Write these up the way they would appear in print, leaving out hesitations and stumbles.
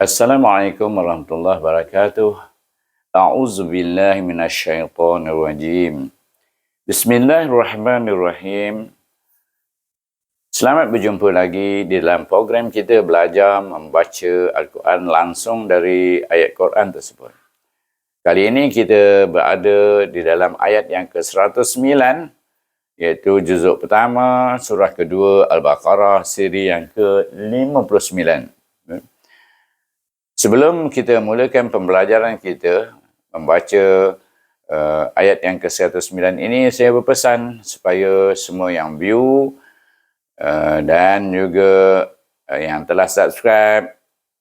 Assalamualaikum warahmatullahi wabarakatuh. A'udzu billahi minasyaitonir rajim. Bismillahirrahmanirrahim. Selamat berjumpa lagi di dalam program kita belajar membaca Al-Quran langsung dari ayat Quran tersebut. Kali ini kita berada di dalam ayat yang ke-109, iaitu juzuk pertama, surah kedua Al-Baqarah, siri yang ke-59. Sebelum kita mulakan pembelajaran kita membaca ayat yang ke-109 ini, saya berpesan supaya semua yang view dan juga yang telah subscribe,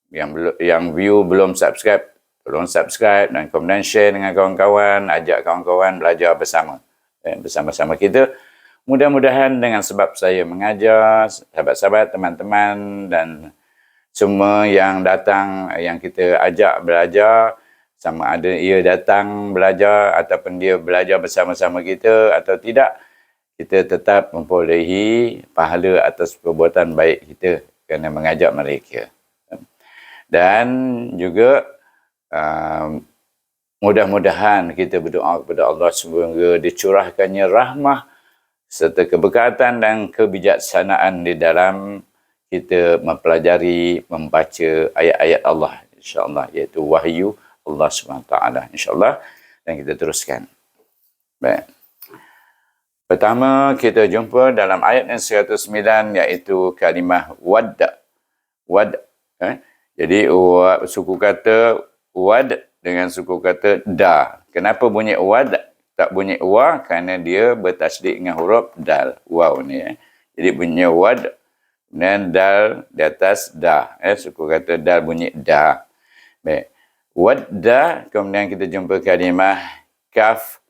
yang view belum subscribe, tolong subscribe dan kemudian share dengan kawan-kawan, ajak kawan-kawan belajar bersama-sama kita. Mudah-mudahan dengan sebab saya mengajar, sahabat-sahabat, teman-teman dan semua yang datang, yang kita ajak belajar, sama ada ia datang belajar ataupun dia belajar bersama-sama kita atau tidak, kita tetap memperolehi pahala atas perbuatan baik kita kerana mengajak mereka. Dan juga mudah-mudahan kita berdoa kepada Allah semoga dicurahkannya rahmah serta keberkatan dan kebijaksanaan di dalam kita mempelajari, membaca ayat-ayat Allah, insyaAllah, iaitu wahyu Allah SWT, insyaAllah. Dan kita teruskan. Baik. Pertama, kita jumpa dalam ayat yang 109, iaitu kalimah wadda. Jadi, suku kata wad dengan suku kata da. Kenapa bunyi wad, tak bunyi wa? Kerana dia bertasydid dengan huruf dal. Waw ni. Jadi, bunyi wad. Dan dal di atas da. Suku kata dal bunyi da. Baik. Wadda, kemudian kita jumpa kalimah kaf,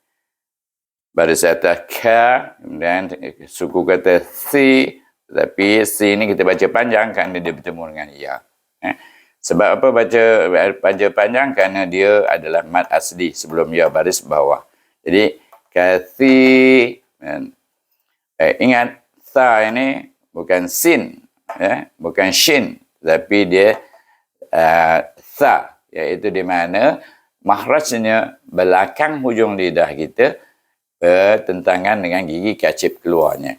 baris atas ka, kemudian suku kata si, tapi si ini kita baca panjang kerana dia bertemu dengan ya. Sebab apa baca panjang? Kerana dia adalah mad asli sebelum ya, baris bawah. Jadi, kasi, ingat, sa ini bukan sin, bukan shin, tapi dia sa, iaitu di mana makhrajnya belakang hujung lidah kita bertentangan dengan gigi kacip keluarnya.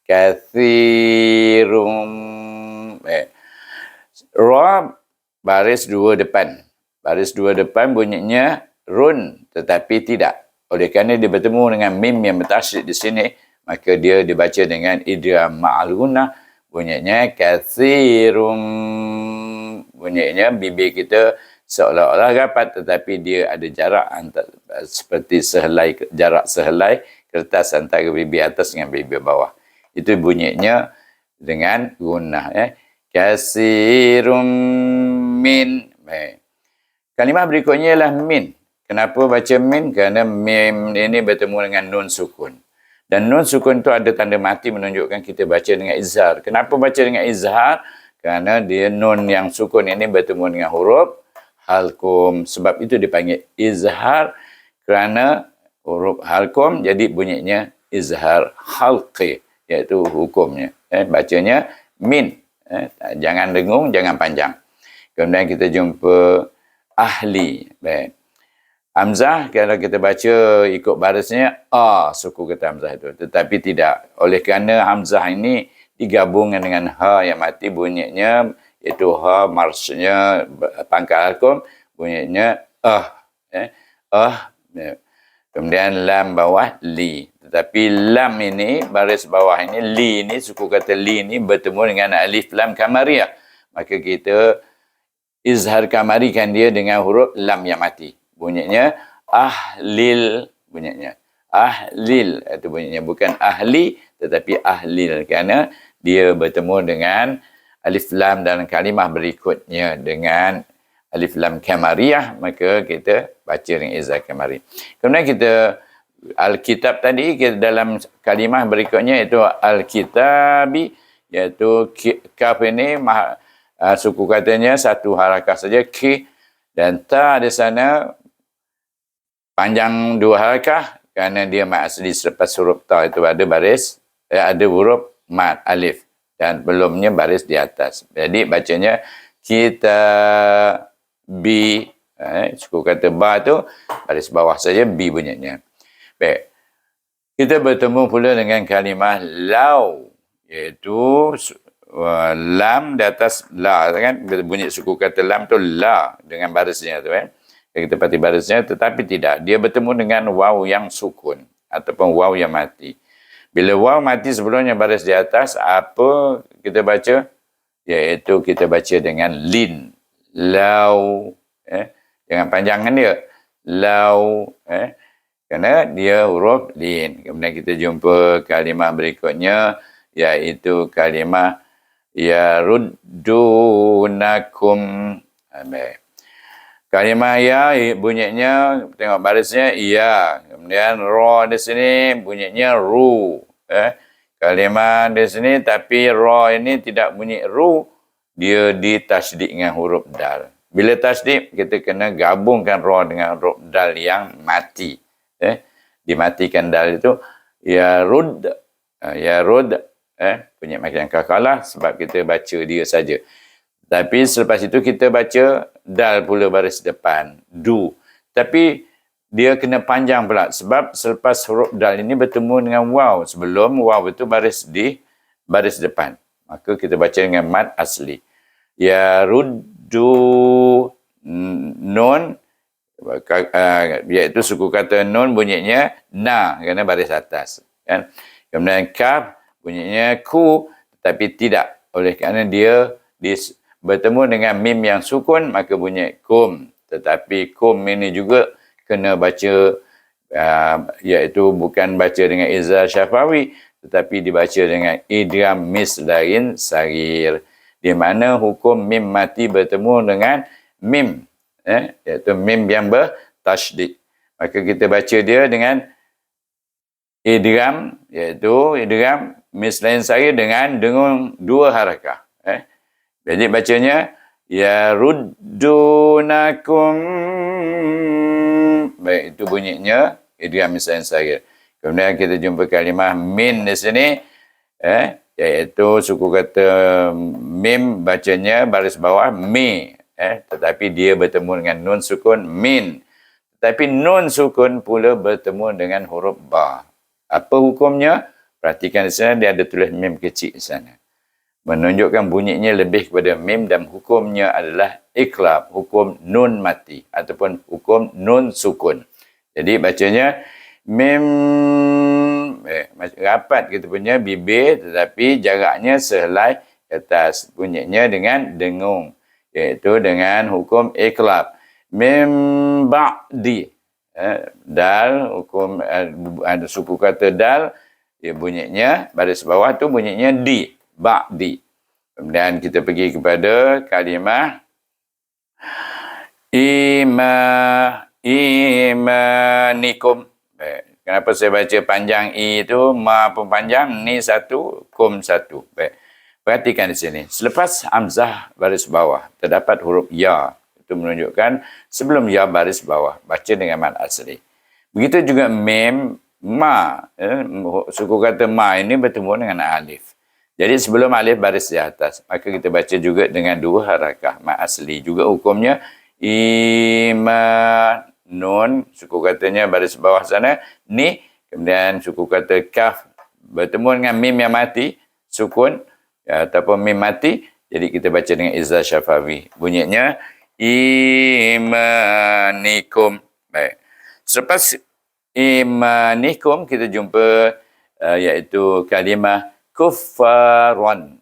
Kathirum, ra baris dua depan. Baris dua depan bunyinya run, tetapi tidak. Oleh kerana dia bertemu dengan mim yang bertasydid di sini, maka dia dibaca dengan idgham ma'al gunnah, bunyinya kathirum. Bunyinya bibir kita seolah-olah rapat, tetapi dia ada jarak seperti jarak sehelai kertas antara bibir atas dengan bibir bawah. Itu bunyinya dengan gunnah. Kathirum min. Kalimah berikutnya ialah min. Kenapa baca min? Kerana mim ini bertemu dengan nun sukun. Dan nun sukun itu ada tanda mati menunjukkan kita baca dengan izhar. Kenapa baca dengan izhar? Kerana dia nun yang sukun ini bertemu dengan huruf halkum. Sebab itu dipanggil izhar. Kerana huruf halkum jadi bunyinya izhar halqi, iaitu hukumnya. Bacanya min. Jangan dengung, jangan panjang. Kemudian kita jumpa ahli. Baik. Hamzah, kalau kita baca ikut barisnya, suku kata Hamzah itu. Tetapi tidak. Oleh kerana Hamzah ini digabungkan dengan ha yang mati, bunyinya, iaitu ha, marsnya, pangkal halkum, bunyinya Kemudian lam bawah, li. Tetapi lam ini, baris bawah ini, li ini, suku kata li ini bertemu dengan alif lam kamariyah. Maka kita izhar kamarikan dia dengan huruf lam yang mati. Bunyinya ahlil, bunyinya ahlil, itu bunyinya bukan ahli tetapi ahlil, kerana dia bertemu dengan alif lam dan kalimah berikutnya dengan alif lam kamariyah, maka kita baca dengan izhar kamari. Kemudian kita Alkitab tadi, kita dalam kalimah berikutnya iaitu Alkitabi, iaitu kaf ini suku katanya satu harakah saja, ki, dan ta di sana panjang dua harakah kerana dia mad asli. Selepas huruf ta itu ada baris, ada huruf mad alif dan belumnya baris di atas. Jadi bacanya kita bi. Suku kata ba tu baris bawah saja bi bunyinya. Baik. Kita bertemu pula dengan kalimah lau, iaitu lam di atas la kan, bunyi suku kata lam tu la dengan barisnya tu kan. Kita pati barisnya, tetapi tidak, dia bertemu dengan waw yang sukun ataupun waw yang mati. Bila waw mati sebelumnya baris di atas, apa kita baca? Iaitu kita baca dengan lin, lau, jangan panjangkan dia, lau, kerana dia huruf lin. Kemudian kita jumpa kalimah berikutnya, iaitu kalimah yaruddunakum. Kalimah ya bunyinya, tengok barisnya ya. Kemudian ra di sini bunyinya ru. Kalimah di sini tapi ra ini tidak bunyi ru, dia ditasydid dengan huruf dal. Bila tasydid, kita kena gabungkan ra dengan huruf dal yang mati. Dimatikan dal itu yarud, punya makin kakalah sebab kita baca dia saja. Tapi selepas itu kita baca dal pula baris depan, du. Tapi dia kena panjang pula sebab selepas huruf dal ini bertemu dengan waw, sebelum waw itu baris di baris depan, maka kita baca dengan mad asli. Yaruddu nun, iaitu suku kata nun bunyinya na kerana baris atas kan. Kemudian kaf bunyinya ku, tetapi tidak, oleh kerana dia bertemu dengan mim yang sukun maka bunyi kum, tetapi kum ini juga kena baca iaitu bukan baca dengan izhar syafawi, tetapi dibaca dengan idgham mislain sagir, di mana hukum mim mati bertemu dengan mim, iaitu mim yang bertasydid. Maka kita baca dia dengan idgham, iaitu idgham mislain sagir dengan dua harakah. Jadi bacanya yaruddunakum. Baik, itu bunyinya idgham mislain sagir. Kemudian kita jumpa kalimah min di sini, iaitu suku kata mim bacanya baris bawah mi, tetapi dia bertemu dengan nun sukun min. Tetapi nun sukun pula bertemu dengan huruf ba. Apa hukumnya? Perhatikan di sana, dia ada tulis mim kecil di sana, menunjukkan bunyinya lebih kepada mim, dan hukumnya adalah iqlab, hukum nun mati ataupun hukum nun sukun. Jadi bacanya mim, rapat kita punya bibir, tetapi jaraknya sehelai atas, bunyinya dengan dengung, iaitu dengan hukum iqlab. Mim ba'di, dal, hukum ada suku kata dal, dia bunyinya baris bawah tu bunyinya di, ba'di. Kemudian kita pergi kepada kalimah imanikum. Kenapa saya baca panjang i itu, ma pun panjang, ni satu, kum satu. Baik. Perhatikan di sini. Selepas hamzah baris bawah terdapat huruf ya. Itu menunjukkan sebelum ya baris bawah, baca dengan mad asli. Begitu juga mim, ma, suku kata ma ini bertemu dengan alif. Jadi sebelum alif baris di atas, maka kita baca juga dengan dua harakah mad asli. Juga hukumnya nun, suku katanya baris bawah sana, ni, kemudian suku kata kaf bertemu dengan mim yang mati, sukun, ataupun mim mati, jadi kita baca dengan izhar syafawi. Bunyinya imanikum. Baik. Selepas imanikum kita jumpa iaitu kalimah kuffaron.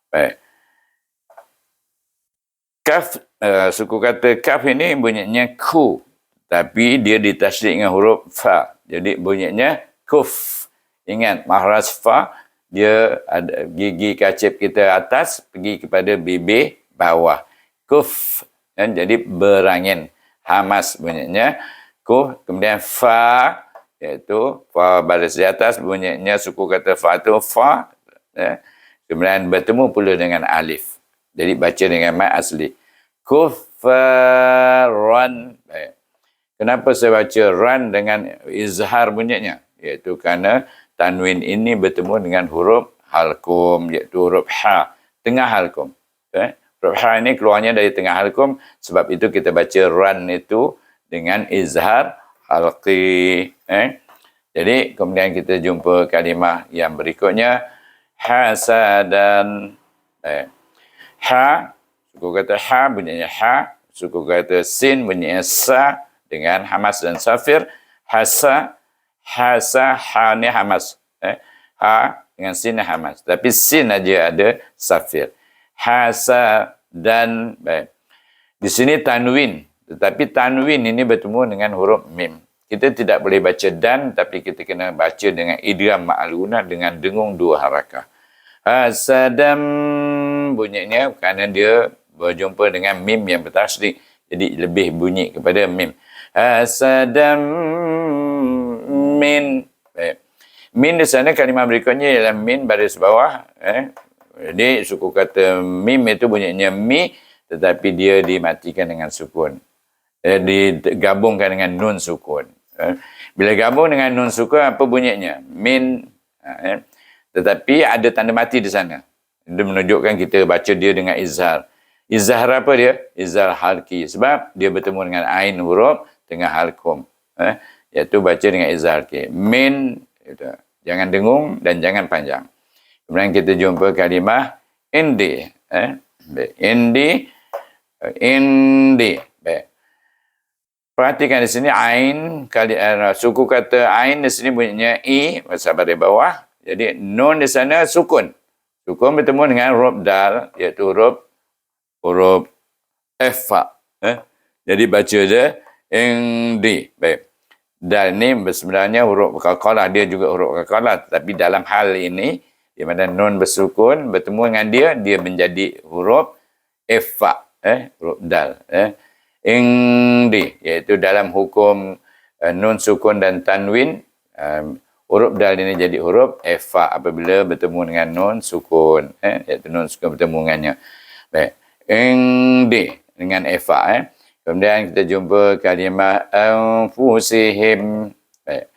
Baik. Kaf, suku kata kaf ini bunyinya ku, tapi dia ditasydid dengan huruf fa. Jadi bunyinya kuf. Ingat, makhraj fa, dia ada gigi kacip kita atas pergi kepada bibir bawah. Kuf. Jadi berangin. Hamas bunyinya. Kuf. Kemudian fa, iaitu fa baris di atas, bunyinya suku kata fa itu fa. Kemudian bertemu pula dengan alif. Jadi baca dengan mad asli. Kuffaran. Kenapa saya baca ran dengan izhar bunyinya? Iaitu kerana tanwin ini bertemu dengan huruf halkum, iaitu huruf ha, tengah halkum. Huruf ha ini keluarnya dari tengah halqum, sebab itu kita baca ran itu dengan izhar halqi. Jadi kemudian kita jumpa kalimah yang berikutnya, hasadan. Ha, suku kata ha bunyinya ha, suku kata sin bunyinya sa dengan hamas dan safir. Hasa, ha ni hamas. Ha dengan sin hamas. Tapi sin aja ada safir. Hasa dan baik. Di sini tanwin, tetapi tanwin ini bertemu dengan huruf mim. Kita tidak boleh baca dan, tapi kita kena baca dengan idgham ma'lunah dengan dengung 2 harakah. Hasadam bunyinya kerana dia berjumpa dengan mim yang bertasydid. Jadi lebih bunyi kepada mim. Hasadam min. Min di sana kalimah berikutnya ialah min baris bawah. Jadi suku kata mim itu bunyinya mi, tetapi dia dimatikan dengan sukun. Digabungkan dengan nun sukun. Bila gabung dengan nun sukun, apa bunyinya? Min. Tetapi ada tanda mati di sana. Dia menunjukkan kita baca dia dengan izhar. Izhar apa dia? Izhar halqi. Sebab dia bertemu dengan ain huruf tengah halqum. Iaitu baca dengan izhar halqi. Min. Jangan dengung dan jangan panjang. Kemudian kita jumpa kalimah indi. Indi. Baik. Perhatikan di sini ain, suku kata ain di sini bunyinya i, sabar di bawah. Jadi nun di sana sukun. Sukun bertemu dengan huruf dal, iaitu huruf fa. Jadi baca dia indi. Baik. Dal ni sebenarnya huruf qalqalah, dia juga huruf qalqalah, tapi dalam hal ini di mana nun bersukun bertemu dengan dia menjadi huruf fa, huruf dal. Indi, iaitu dalam hukum nun sukun dan tanwin, huruf dal ini jadi huruf fa apabila bertemu dengan nun sukun, iaitu nun sukun bertemu dengannya. Baik, indi dengan fa. Kemudian kita jumpa kalimah anfusihim. Baik,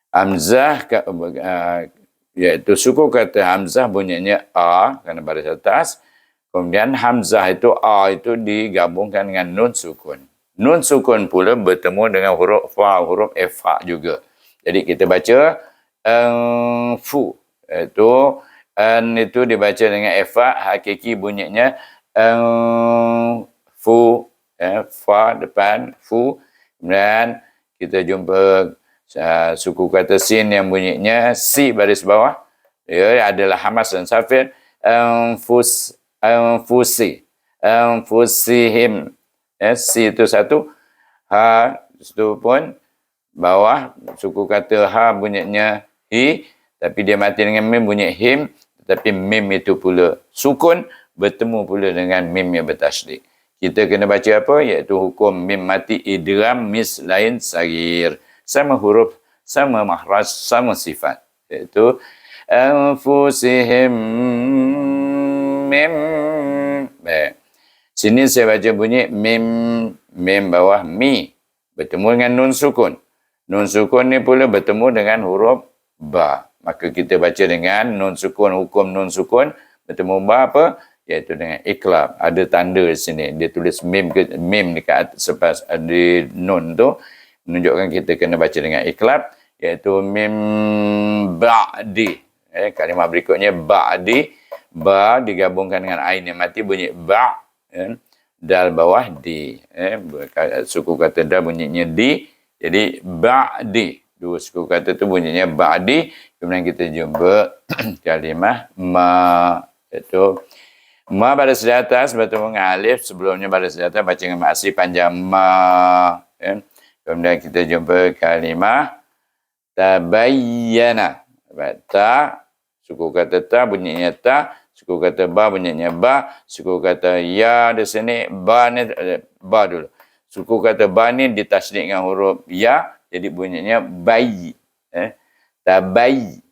hamzah iaitu suku kata hamzah bunyinya a kerana baris atas. Kemudian hamzah itu a itu digabungkan dengan nun sukun. Nun sukun pula bertemu dengan huruf fa, huruf fa juga. Jadi kita baca fu. Itu dibaca dengan fa, hakiki bunyinya fu, fa depan fu. Kemudian kita jumpa suku kata sin yang bunyinya si baris bawah. Dia adalah hamas dan safir. Anfusihim. Si itu satu. Ha itu pun bawah. Suku kata ha bunyinya hi. Tapi dia mati dengan mim bunyi him. Tetapi mim itu pula sukun. Bertemu pula dengan mim yang bertasydid. Kita kena baca apa? Iaitu hukum mim mati idgham mislain sagir. Sama huruf, sama makhraj, sama sifat. Iaitu anfusihim mim. Baik. Sini saya baca bunyi mim bawah mi bertemu dengan nun sukun. Nun sukun ni pula bertemu dengan huruf ba. Maka kita baca dengan nun sukun, hukum nun sukun bertemu ba apa? Iaitu dengan iklab. Ada tanda di sini. Dia tulis mim dekat sepas di nun tu menunjukkan kita kena baca dengan iklab, iaitu mim ba'di. Kalimah berikutnya ba'di. Ba digabungkan dengan ain yang mati bunyi ba, dal bawah di, suku kata dal bunyinya di, jadi ba'di. Dua suku kata tu bunyinya ba'di. Kemudian kita jumpa kalimah ma, iaitu ma baris di atas bertemu dengan alif, sebelumnya baris di atas baca dengan maksi panjang ma. Kemudian kita jumpa kalimah tabayyana. Ta, suku kata ta bunyinya ta, suku kata ba bunyinya ba, suku kata ya di sini ba ni ba dulu. Suku kata ba ni ditasydid dengan huruf ya, jadi bunyinya bay. Tabay.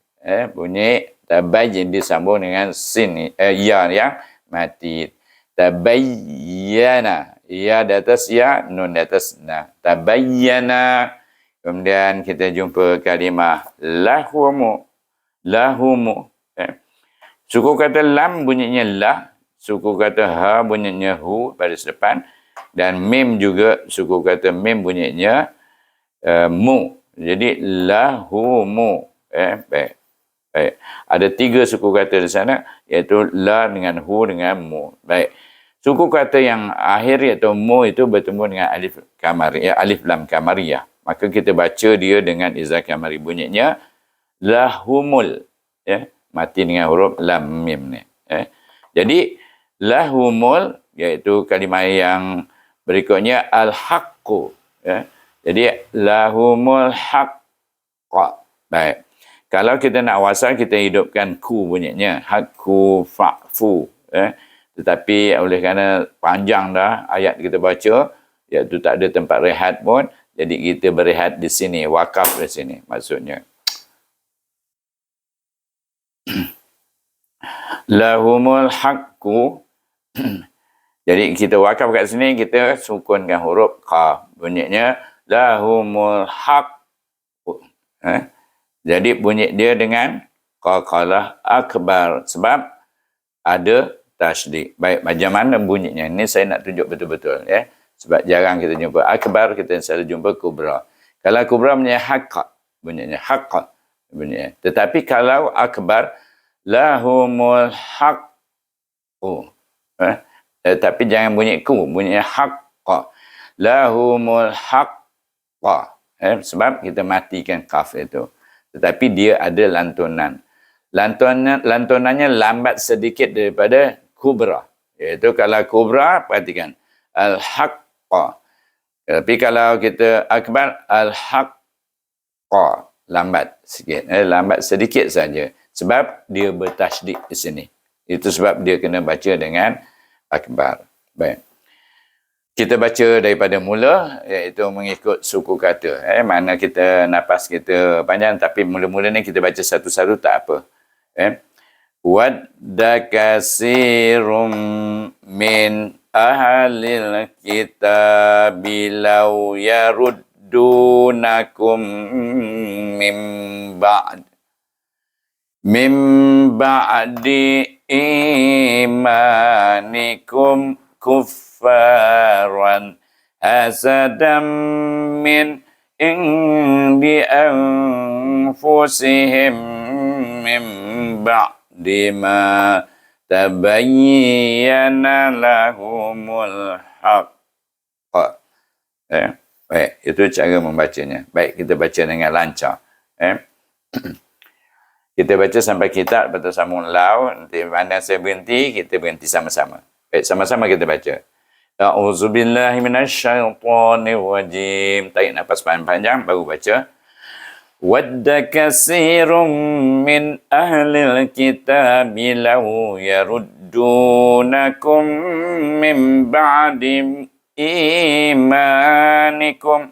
Bunyi tabay yang disambung dengan sin ya yang mati. Tabayyana. Ya di atas ya, nun di atas na. Tabayyana. Kemudian kita jumpa kalimah lahumu. Lahumu. Suku kata lam bunyinya lah. suku kata ha bunyinya hu baris depan, dan mim juga suku kata mim bunyinya mu. Jadi lahumu. Baik. Baik. Ada 3 suku kata di sana, iaitu la dengan hu dengan mu. Baik. Suku kata yang akhir iaitu mu itu bertemu dengan alif kamariyah, alif lam kamariyah. Maka kita baca dia dengan izah kamari, bunyinya lahumul. Mati dengan huruf lam mim ni. Jadi lahumul iaitu kalimah yang berikutnya al-haqqu. Jadi lahumul haqqa. Baik. Kalau kita nak wasal, kita hidupkan ku bunyinya. Haqqu fa'fu. Tetapi oleh kerana panjang dah ayat kita baca, iaitu tak ada tempat rehat pun, jadi kita berehat di sini, wakaf di sini maksudnya. Lahumul haqqu. Jadi kita wakaf kat sini, kita sukunkan huruf qaf. Bunyinya lahumul haqqu. Jadi bunyi dia dengan qaqalah akbar, sebab ada tasydid. Baik, macam mana bunyinya? Ini saya nak tunjuk betul-betul, sebab jarang kita jumpa akbar, kita selalu jumpa kubra. Kalau kubra bunyinya haqqa, bunyinya haqqa bunyinya. Tetapi kalau akbar, lahumul haqqu. Tapi jangan bunyi ku, bunyinya haqqa. Lahumul haqqa. Sebab kita matikan qaf itu. Tetapi dia ada lantunan. Lantunannya lambat sedikit daripada kubra. Iaitu kalau kubra, perhatikan. Al-haqqa. Tapi kalau kita akbar, al-haqqa. Lambat sikit. Lambat sedikit saja. Sebab dia bertasydid di sini. Itu sebab dia kena baca dengan akbar. Baik. Kita baca daripada mula, iaitu mengikut suku kata. Mana kita nafas kita panjang, tapi mula-mula ni kita baca satu-satu tak apa. Wadda kasirum min ahlil kitabi law yaruddunakum min ba'di imanikum kuffaran hasadam min indi anfusihim min ba'di ma tabayyana lahumul haqq. Baik, itu cara membacanya. Baik, kita baca dengan lancar. Kita baca sampai kitab bersambung lau. Nanti mana saya berhenti, kita berhenti sama-sama. Baik, sama-sama kita baca. A'udzubillahi minasyaitonirrajim. Tarik nafas panjang baru baca. Wadda kasirum min ahlil kitabi law yaruddunakum min ba'di imanikum.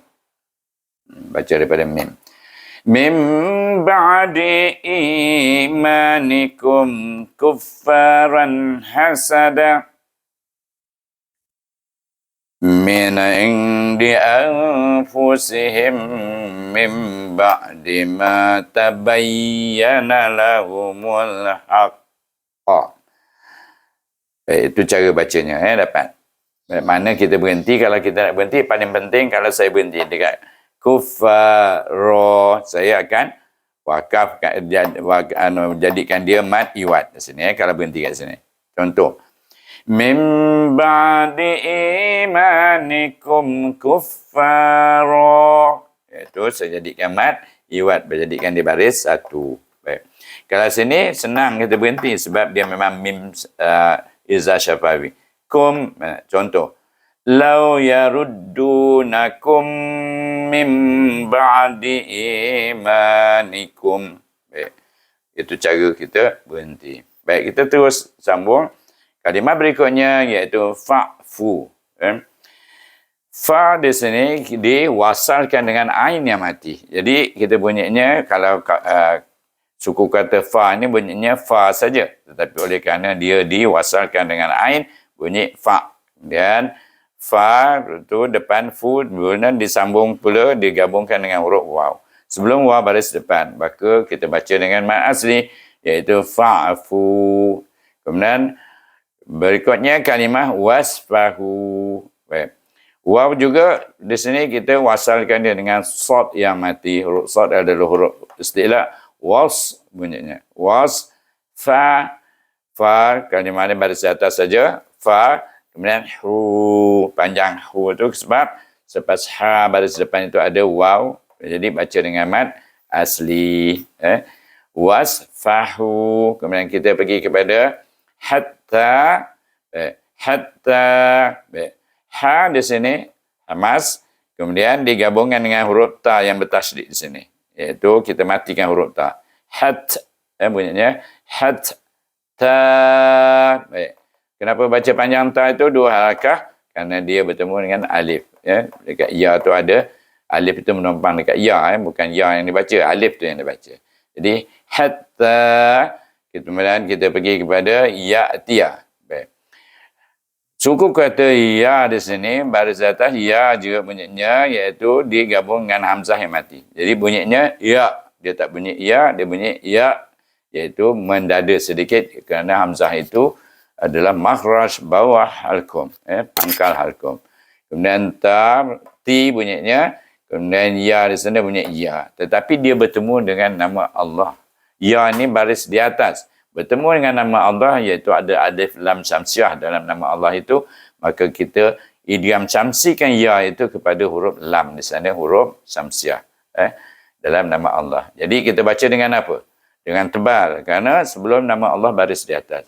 Baca daripada mim. Min ba'di imanikum kuffaran hasada min indi anfusihim min ba'di ma tabayyana lahumul haqq. Itu cara bacanya, dapat. Mana kita berhenti? Kalau kita nak berhenti, paling penting kalau saya berhenti dekat kuffaro, saya akan wakafkan, jadikan dia mad iwad di sini, kalau berhenti kat sini. Contoh, min ba'di imanikum kuffaro. Itu saya jadikan mad iwad, berjadikan dia baris satu. Baik. Kalau sini senang kita berhenti sebab dia memang mim izah syafawi. Kum, contoh, law yaruddunakum min ba'di imanikum. Baik. Itu cara kita berhenti. Baik, kita terus sambung. Kalimah berikutnya iaitu fa'fu. Fa di sini diwasalkan dengan ain yang mati. Jadi kita bunyinya, kalau suku kata fa ni bunyinya fa saja. Tetapi oleh kerana dia diwasalkan dengan ain, bunyi fa. Dan fa itu depan fu, kemudian disambung pula, digabungkan dengan huruf waw. Sebelum waw baris depan, maka kita baca dengan mad asli, iaitu fa'fu. Kemudian Berikutnya kalimah wasfahu. Baik. Waw juga di sini kita wasalkan dia dengan sod yang mati. Huruf sod adalah huruf istilah. Was bunyinya. Was, fa, kalimah ini baris atas saja. Fa, kemudian hu, panjang hu itu sebab selepas ha baris depan itu ada waw. Jadi baca dengan mad asli. Wasfahu. Kemudian kita pergi kepada hatta, hatta, ha di sini hamas, kemudian digabungkan dengan huruf ta yang bertasydid di sini, iaitu kita matikan huruf ta. Hat, bunyinya hat ta. Baik. Kenapa baca panjang ta itu dua harakah? Karena dia bertemu dengan alif. Dekat ya tu ada alif itu menumpang dekat ya, bukan ya yang dibaca, alif tu yang dibaca. Jadi hatta, kemudian kita pergi kepada ya'tiya. Baik. Suku kata ya di sini baris atas ya juga bunyinya, iaitu digabung dengan hamzah yang mati. Jadi bunyinya ya, dia tak bunyi ya, dia bunyi ya, iaitu mendada sedikit kerana hamzah itu adalah makhraj bawah halqum, pangkal halqum. Kemudian ti bunyinya, kemudian ya di sana bunyi ya, tetapi dia bertemu dengan nama Allah. Ya ni baris di atas, bertemu dengan nama Allah, iaitu ada alif lam syamsiah dalam nama Allah itu, maka kita idgham syamsikan ya itu kepada huruf lam di sana, huruf syamsiah dalam nama Allah. Jadi kita baca dengan apa? Dengan tebal, kerana sebelum nama Allah baris di atas.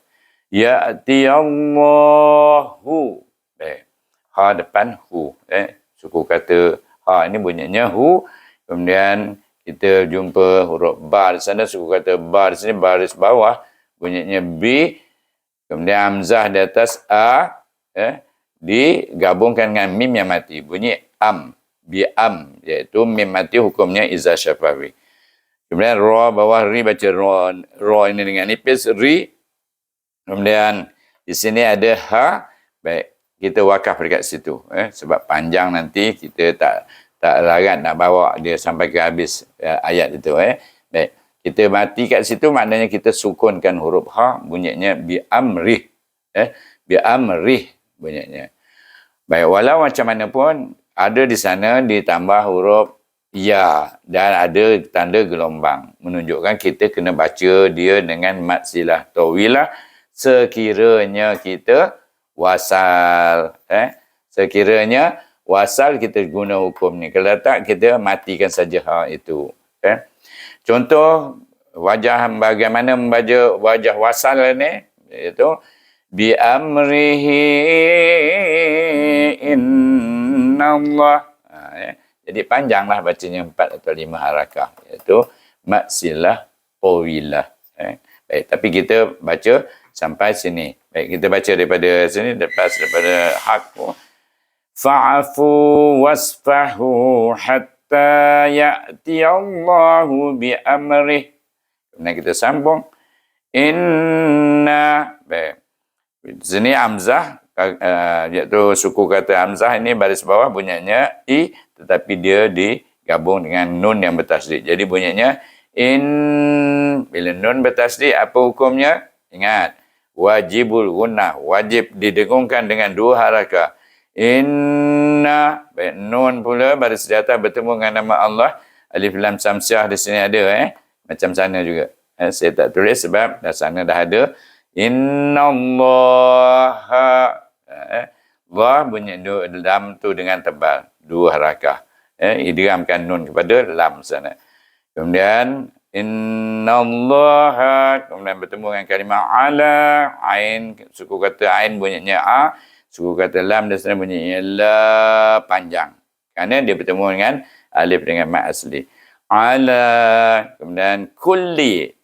Ya'tiyallahu. Ha depan hu. Suku kata ha ini bunyinya hu. Kemudian kita jumpa huruf ba di sana, suku kata ba di sini baris bawah bunyinya b. Kemudian hamzah di atas a, digabungkan dengan mim yang mati, bunyi am, bi am, iaitu mim mati hukumnya iza syafawi. Kemudian ra bawah ri, baca ra ini dengan nipis ri. Kemudian di sini ada ha. Baik, kita wakaf dekat situ, sebab panjang nanti kita tak larat nak bawa dia sampai ke habis ayat itu. Baik, kita mati kat situ, maknanya kita sukunkan huruf ha, bunyinya bi amrih. Bi amrih bunyinya. Baik, walau macam mana pun ada di sana ditambah huruf ya dan ada tanda gelombang, menunjukkan kita kena baca dia dengan mad silah tawilah sekiranya kita wasal. Sekiranya wasal kita guna hukum ni. Kalau tak, kita matikan saja ha itu. Contoh wajah bagaimana membaca wajah wasal ni, iaitu bi amrihi innallah. Jadi panjanglah bacanya 4 atau 5 harakah, iaitu mad silah tawilah. Baik, tapi kita baca sampai sini. Baik, kita baca daripada sini, daripada hak. Fa'afu wasfahu hatta ya'tiyallahu bi amrih. Kemudian kita sambung. Inna. Baik. Di sini hamzah, iaitu suku kata hamzah ini baris bawah bunyinya i, tetapi dia digabung dengan nun yang bertasydid. Jadi bunyinya in. Bila nun bertasydid, apa hukumnya? Ingat, wajibul gunnah, wajib didengungkan dengan 2 harakah. Inna. Baik, nun pula baris di atas bertemu dengan nama Allah. Alif lam syamsiah di sini ada, macam sana juga. Saya tak tulis sebab dah sana dah ada. Innallaha. Wah bunyi lam tu dengan tebal, 2 harakah. Idghamkan nun kepada lam sana. Kemudian innallaha, kemudian bertemu dengan kalimah ala, ain, suku kata ain bunyinya a, suku kata lam di sana bunyinya la, panjang. Kerana dia bertemu dengan alif dengan mad asli. Ala, kemudian kulli.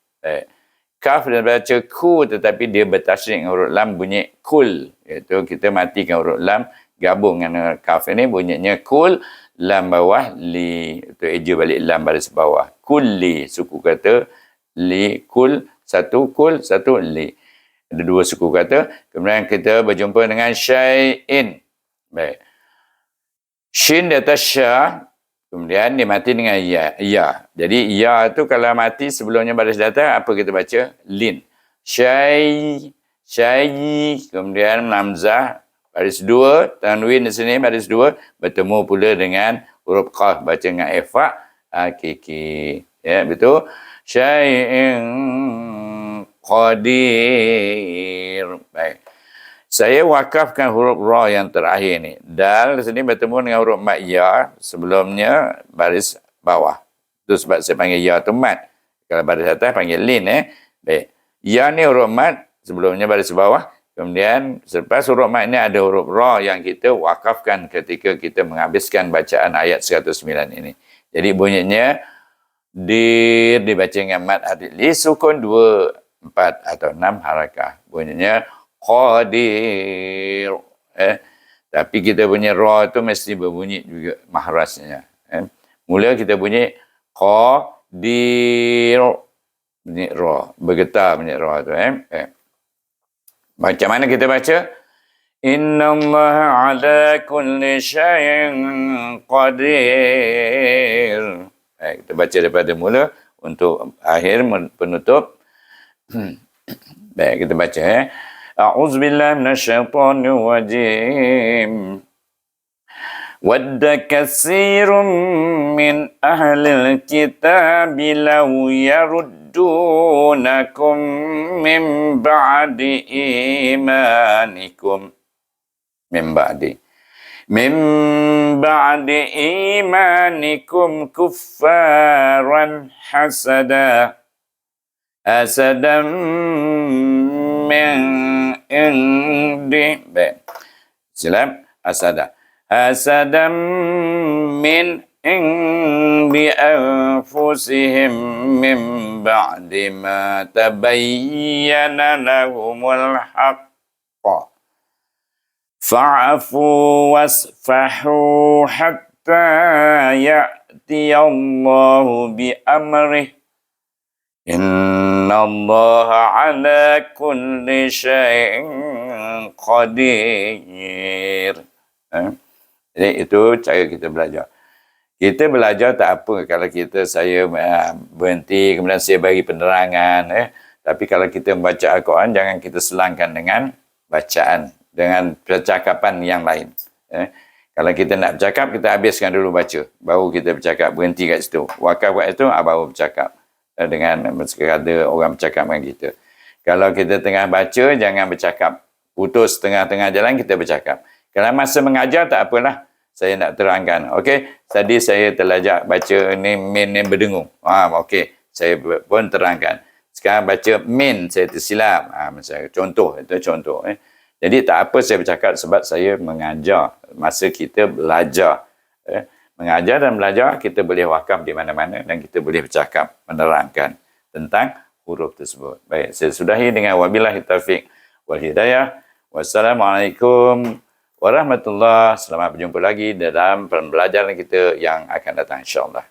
Kaf dia baca ku, tetapi dia bertasydid dengan huruf lam bunyi kul. Iaitu kita matikan huruf lam, gabung dengan kaf ini bunyinya kul, lam bawah li, itu eja balik lam baris bawah. Kulli, suku kata li, kul, satu kul, satu li. Ada 2 suku kata. Kemudian kita berjumpa dengan syai'in. Baik. Shin di atas syah, kemudian dia mati dengan ya. Jadi ya tu kalau mati sebelumnya baris di atas, apa kita baca? Lin. Syai, kemudian hamzah baris 2, tanwin di sini baris 2 bertemu pula dengan huruf qaf, baca dengan ifa hakiki. Ya, betul. Syai'in qadir. Baik. Saya wakafkan huruf ra yang terakhir ni. Dal di sini bertemu dengan huruf mat ya, sebelumnya baris bawah. Itu sebab saya panggil ya tu mat. Kalau baris atas panggil lin Baik. Ya ni huruf mat, sebelumnya baris bawah. Kemudian selepas huruf mat ni ada huruf ra yang kita wakafkan ketika kita menghabiskan bacaan ayat 109 ini. Jadi bunyinya dibaca dengan mat hadid li sukun 2, 4 atau 6 harakah. Bunyinya qadir. Tapi kita punya ra tu mesti berbunyi juga mahrasnya. Mula kita bunyi qadir. Bunyi ra, bergetar bunyi ra tu. Macam mana kita baca? Innallaha ala kulli syai'in qadir. Kita baca daripada mula untuk akhir penutup. Baik, kita baca A'udzubillahi minasyaitonir rajim. Wadda katsirun min ahlil kitabi law yaruddunakum min ba'di imanikum min ba'di imanikum kuffaran hasadan min indi hasadan min indi anfusihim min ba'di ma tabayyana lahumul haqq fa'fu wasfahu hatta ya'tiyallahu bi amrih innallaha ala kulli syai'in qadir. Jadi itu cara kita belajar. Kita belajar tak apa kalau saya berhenti kemudian saya bagi penerangan. Tapi kalau kita membaca Al-Quran jangan kita selangkan dengan bacaan, dengan percakapan yang lain. Kalau kita nak bercakap, kita habiskan dulu baca. Baru kita bercakap, berhenti kat situ. Wakaf kat situ, baru bercakap. Dengan sekadar orang bercakap dengan kita. Kalau kita tengah baca, jangan bercakap. Putus tengah-tengah jalan, kita bercakap. Kalau masa mengajar, tak apalah. Saya nak terangkan. Okey, tadi saya terlajak baca ni min yang berdengung. Okey, saya pun terangkan. Sekarang baca min, saya tersilap. Misalnya, contoh, itu contoh. Jadi tak apa saya bercakap sebab saya mengajar. Masa kita belajar. Mengajar dan belajar, kita boleh wakaf di mana-mana dan kita boleh bercakap, menerangkan tentang huruf tersebut. Baik, saya sudahi dengan wabillahi taufiq wal hidayah. Wassalamualaikum warahmatullahi wabarakatuh. Selamat berjumpa lagi dalam pembelajaran kita yang akan datang, insyaAllah.